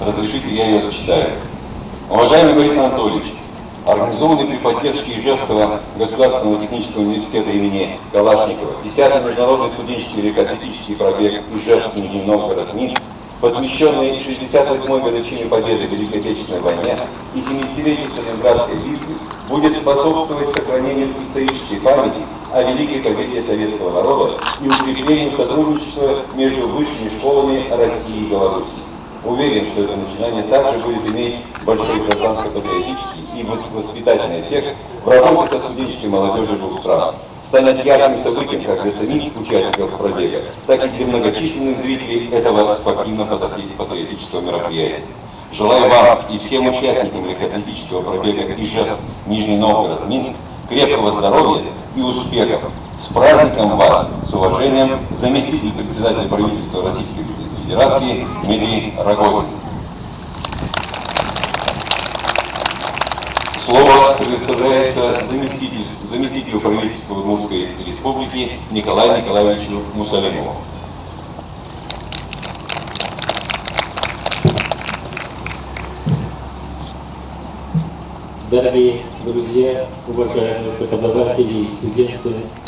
Разрешите, я ее зачитаю. Уважаемый Борис Анатольевич, организованный при поддержке Ижевского государственного технического университета имени Калашникова 10-й международный студенческий великоатлетический пробег Ижевск, Нижний Новгород, Минск, посвященный 68-й годовщине победы в Великой Отечественной войне и 70-летию Сталинградской битвы, будет способствовать сохранению исторической памяти о великой победе советского народа и укреплению сотрудничества между высшими школами России и Белоруссии. Уверен, что это начинание также будет иметь большой гражданско-патриотический и воспитательный эффект в работе со студенческой молодежью двух стран, станет ярким событием как для самих участников пробега, так и для многочисленных зрителей этого спортивно-патриотического мероприятия. Желаю вам и всем участникам легкоатлетического пробега Ижевск, Нижний Новгород, Минск крепкого здоровья и успехов. С праздником вас! С уважением, заместитель председателя правительства Российской Федерации Дмитрий Рогозин. Слово предоставляется заместителю правительства Удмуртской Республики Николаю Николаевичу Мусалимову. Дорогие друзья, уважаемые преподаватели и студенты,